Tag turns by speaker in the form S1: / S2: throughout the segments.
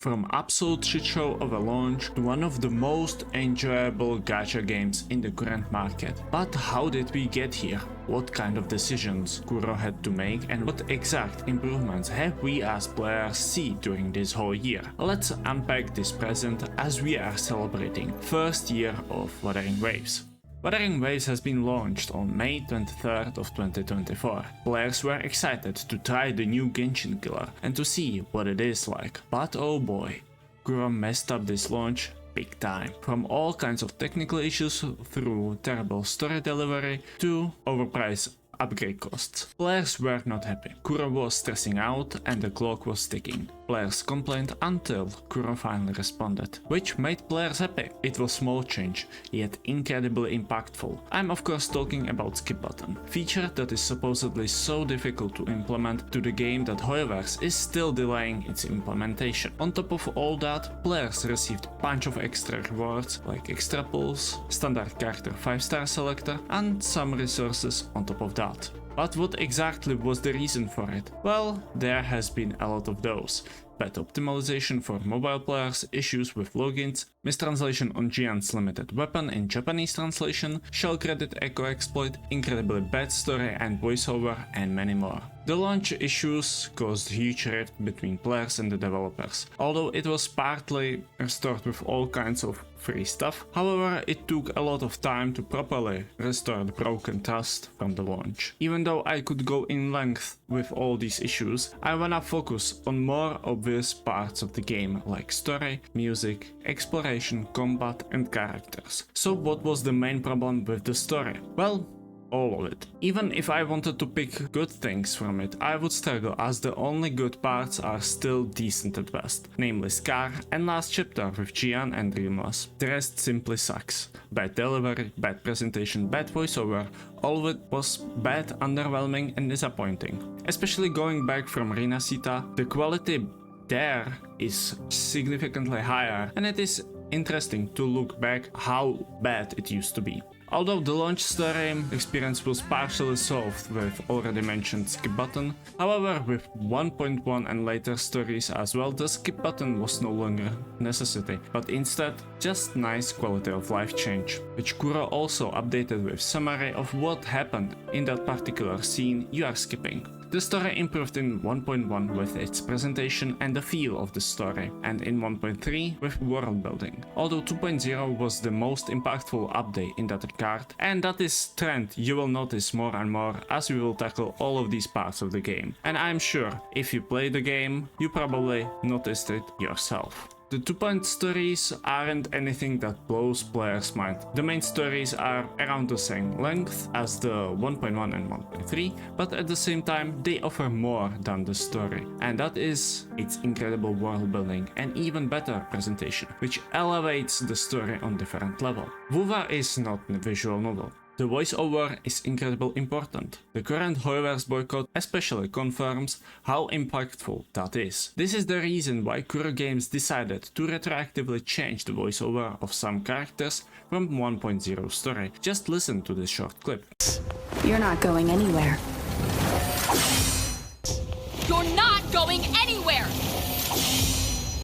S1: From absolute shit show of a launch to one of the most enjoyable gacha games in the current market. But how did we get here? What kind of decisions Kuro had to make and what exact improvements have we as players see during this whole year? Let's unpack this present as we are celebrating first year of Wuthering Waves. Wuthering Waves has been launched on May 23rd of 2024. Players were excited to try the new Genshin killer and to see what it is like. But oh boy, Kuro messed up this launch big time. From all kinds of technical issues through terrible story delivery to overpriced upgrade costs. Players were not happy. Kuro was stressing out and the clock was ticking. Players complained until Kuro finally responded, which made players happy. It was small change, yet incredibly impactful. I'm of course talking about skip button, feature that is supposedly so difficult to implement to the game that Hoyoverse is still delaying its implementation. On top of all that, players received a bunch of extra rewards like extra pulls, standard character 5-star selector and some resources on top of that. But what exactly was the reason for it? Well, there has been a lot of those. Bad optimization for mobile players, issues with logins, mistranslation on Giant's limited weapon in Japanese translation, shell credit echo exploit, incredibly bad story and voiceover, and many more. The launch issues caused huge rift between players and the developers, although it was partly restored with all kinds of free stuff. However, it took a lot of time to properly restore the broken trust from the launch. Even though I could go in length with all these issues, I wanna focus on more obvious parts of the game like story, music, exploration, combat and characters. So what was the main problem with the story? Well, all of it. Even if I wanted to pick good things from it, I would struggle as the only good parts are still decent at best, namely Scar and last chapter with Gian and Dreamless. The rest simply sucks. Bad delivery, bad presentation, bad voiceover, all of it was bad, underwhelming and disappointing. Especially going back from Rinasita, the quality there is significantly higher and it is interesting to look back how bad it used to be. Although the launch story experience was partially solved with already mentioned skip button, however with 1.1 and later stories as well, the skip button was no longer necessity, but instead just nice quality of life change, which Kuro also updated with summary of what happened in that particular scene you are skipping. The story improved in 1.1 with its presentation and the feel of the story, and in 1.3 with world building. Although 2.0 was the most impactful update in that regard, and that is trend you will notice more and more as we will tackle all of these parts of the game. And I'm sure if you play the game, you probably noticed it yourself. The 2-point stories aren't anything that blows players' mind. The main stories are around the same length as the 1.1 and 1.3, but at the same time they offer more than the story. And that is its incredible world building and even better presentation, which elevates the story on different level. Wuva is not a visual novel. The voiceover is incredibly important. The current Hoyoverse boycott especially confirms how impactful that is. This is the reason why Kuro Games decided to retroactively change the voiceover of some characters from 1.0 story. Just listen to this short clip.
S2: You're not going anywhere.
S3: You're not going anywhere!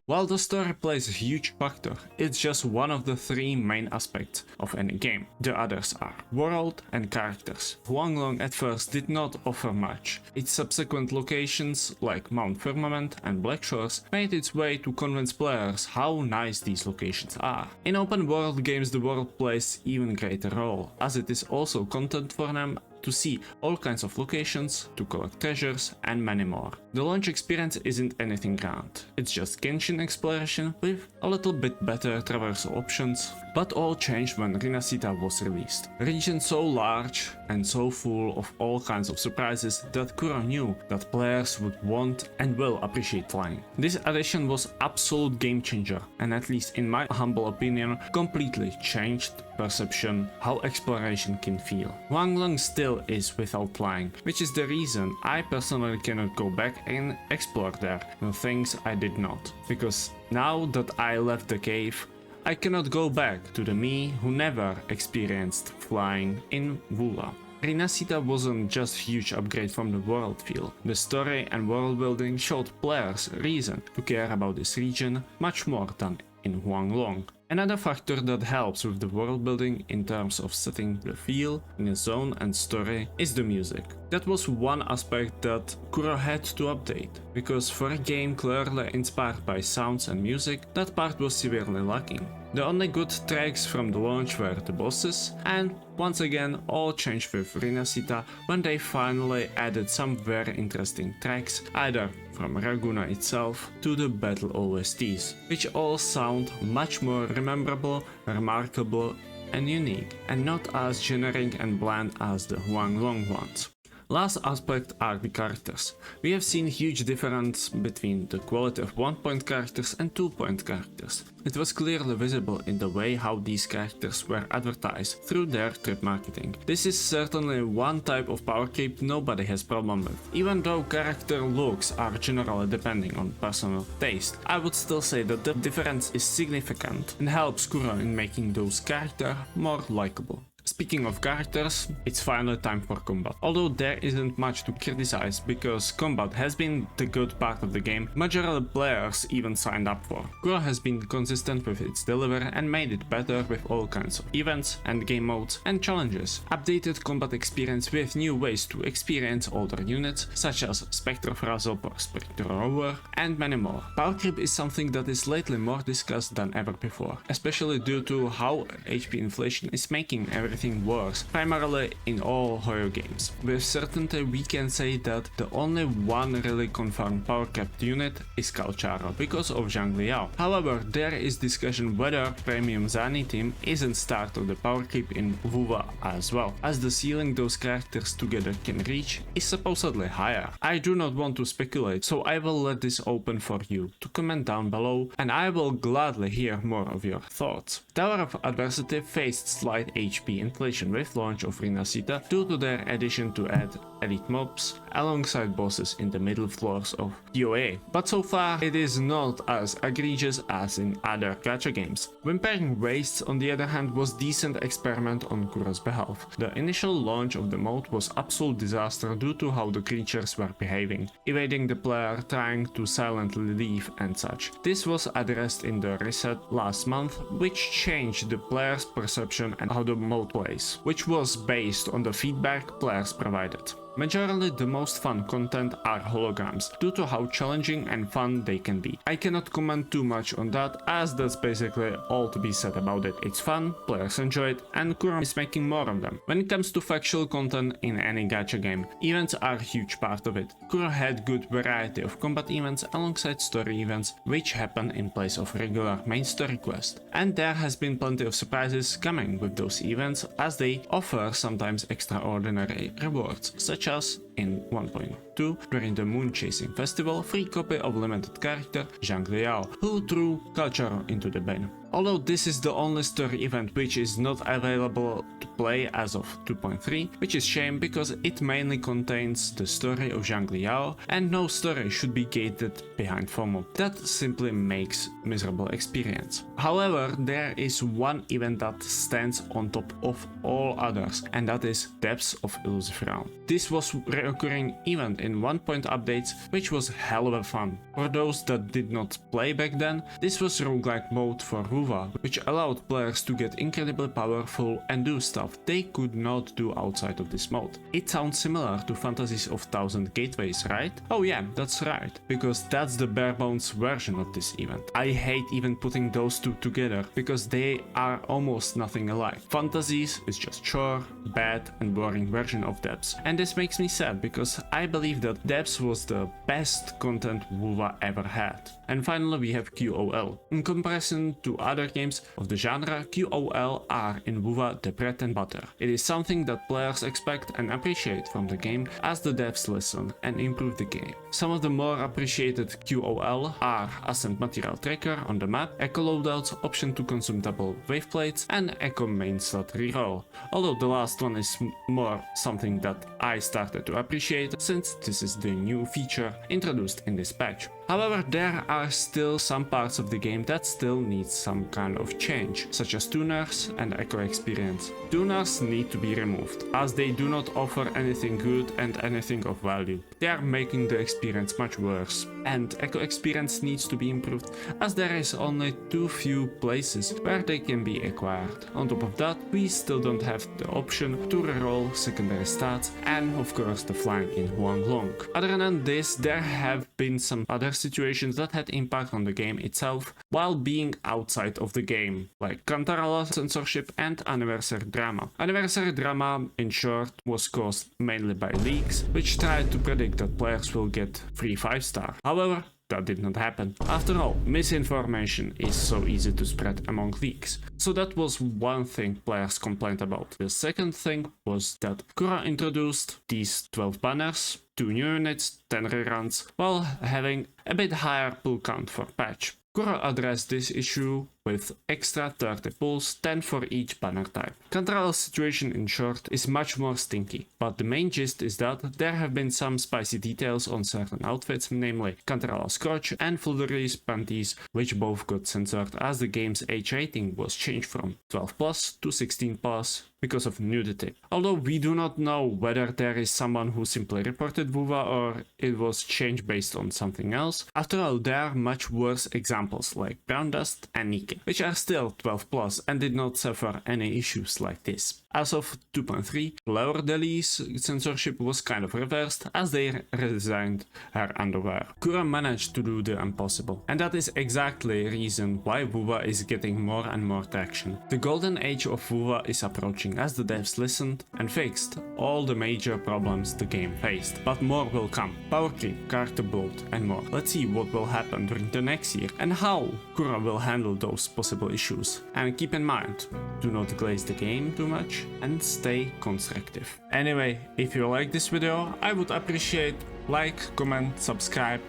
S1: While the story plays a huge factor, it's just one of the 3 main aspects of any game. The others are world and characters. Huanglong at first did not offer much. Its subsequent locations like Mount Firmament and Black Shores made its way to convince players how nice these locations are. In open world games the world plays even greater role, as it is also content for them to see all kinds of locations, to collect treasures and many more. The launch experience isn't anything grand, it's just Genshin exploration with a little bit better traversal options, but all changed when Rinasita was released. A region so large and so full of all kinds of surprises that Kuro knew that players would want and will appreciate flying. This addition was absolute game changer and at least in my humble opinion completely changed perception how exploration can feel. Huanglong still is without flying, which is the reason I personally cannot go back and explore there the things I did not, because now that I left the cave I cannot go back to the me who never experienced flying in Wuva. Rinascita wasn't just a huge upgrade from the world feel. The story and world building showed players reason to care about this region much more than in Huanglong. Another factor that helps with the world building in terms of setting the feel in a zone and story is the music. That was one aspect that Kuro had to update, because for a game clearly inspired by sounds and music, that part was severely lacking. The only good tracks from the launch were the bosses, and once again all changed with Rinascita when they finally added some very interesting tracks, either from Raguna itself to the battle OSTs, which all sound much more memorable, remarkable and unique, and not as generic and bland as the Huanglong ones. Last aspect are the characters. We have seen huge difference between the quality of 1-point characters and 2-point characters. It was clearly visible in the way how these characters were advertised through their trip marketing. This is certainly one type of power creep nobody has problem with. Even though character looks are generally depending on personal taste, I would still say that the difference is significant and helps Kuro in making those characters more likable. Speaking of characters, it's finally time for combat. Although there isn't much to criticize because combat has been the good part of the game majority players even signed up for. Kuro has been consistent with its delivery and made it better with all kinds of events, endgame modes and challenges. Updated combat experience with new ways to experience older units such as Spectrophrasal or Spectro and many more. Power creep is something that is lately more discussed than ever before, especially due to how HP inflation is making everything worse, primarily in all horror games. With certainty we can say that the only one really confirmed power capped unit is Calcharo because of Zhang Liao. However, there is discussion whether Premium Zani team isn't start of the power creep in Wuva as well, as the ceiling those characters together can reach is supposedly higher. I do not want to speculate, so I will let this open for you to comment down below and I will gladly hear more of your thoughts. Tower of Adversity faced slight HP inflation with launch of Rinascita due to their addition to add elite mobs alongside bosses in the middle floors of DOA, but so far it is not as egregious as in other gacha games. Whimpering Wastes on the other hand was decent experiment on Kuro's behalf. The initial launch of the mode was absolute disaster due to how the creatures were behaving, evading the player, trying to silently leave and such. This was addressed in the reset last month, which changed the player's perception and how the mode plays, which was based on the feedback players provided. Majorly the most fun content are holograms, due to how challenging and fun they can be. I cannot comment too much on that, as that's basically all to be said about it. It's fun, players enjoy it, and Kuro is making more of them. When it comes to factual content in any gacha game, events are a huge part of it. Kuro had good variety of combat events alongside story events, which happen in place of regular main story quest. And there has been plenty of surprises coming with those events, as they offer sometimes extraordinary rewards, such as in 1.2 during the Moon Chasing Festival, free copy of limited character Zhang Liao, who threw Calcharo into the bin. Although this is the only story event which is not available to play as of 2.3, which is shame because it mainly contains the story of Zhang Liao and no story should be gated behind FOMO. That simply makes miserable experience. However, there is one event that stands on top of all others, and that is Depths of Elusive Realm. This was a recurring event in 1-point updates, which was hell of a fun. For those that did not play back then, this was roguelike mode for Wuva, which allowed players to get incredibly powerful and do stuff they could not do outside of this mode. It sounds similar to Fantasies of Thousand Gateways, right? Oh yeah, that's right, because that's the bare bones version of this event. I hate even putting those two together, because they are almost nothing alike. Fantasies is just chore, bad and boring version of Depths, and this makes me sad because I believe that Depths was the best content Wuva ever had. And finally we have QOL. In comparison to other games of the genre, QOL are in Wuva the bread and butter. It is something that players expect and appreciate from the game as the devs listen and improve the game. Some of the more appreciated QOL are Ascent Material Tracker on the map, Echo Loadouts, option to consume double wave plates, and Echo main slot reroll. Although the last one is more something that I started to appreciate since this is the new feature introduced in this patch. However, there are still some parts of the game that still need some kind of change, such as tuners and echo experience. Tuners need to be removed, as they do not offer anything good and anything of value. They are making the experience much worse, and echo experience needs to be improved, as there is only too few places where they can be acquired. On top of that, we still don't have the option to reroll secondary stats, and of course the flying in Huanglong. Other than this, there have been some other situations that had impact on the game itself while being outside of the game, like Cantarella censorship and anniversary drama. Anniversary drama, in short, was caused mainly by leaks, which tried to predict that players will get free 5-star. However, that did not happen. After all, misinformation is so easy to spread among leaks. So that was one thing players complained about. The second thing was that Kuro introduced these 12 banners, 2 new units, 10 reruns, while having a bit higher pull count for patch. Kuro addressed this issue with extra 30 pulls, 10 for each banner type. Cantarella's situation, in short, is much more stinky, but the main gist is that there have been some spicy details on certain outfits, namely Cantarella's crotch and Fluttery's panties, which both got censored as the game's age rating was changed from 12+ to 16+ because of nudity. Although we do not know whether there is someone who simply reported Wuva or it was changed based on something else. After all, there are much worse examples like Brown Dust and Nike, which are still 12+ and did not suffer any issues like this. As of 2.3, Laura Deli's censorship was kind of reversed as they redesigned her underwear. Kuro managed to do the impossible, and that is exactly the reason why Wuva is getting more and more traction. The golden age of Wuva is approaching as the devs listened and fixed all the major problems the game faced. But more will come. Power creep, character build and more. Let's see what will happen during the next year and how Kuro will handle those possible issues. And keep in mind, do not glaze the game too much and stay constructive. Anyway, if you like this video, I would appreciate like, comment, subscribe,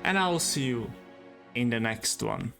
S1: and I will see you in the next one.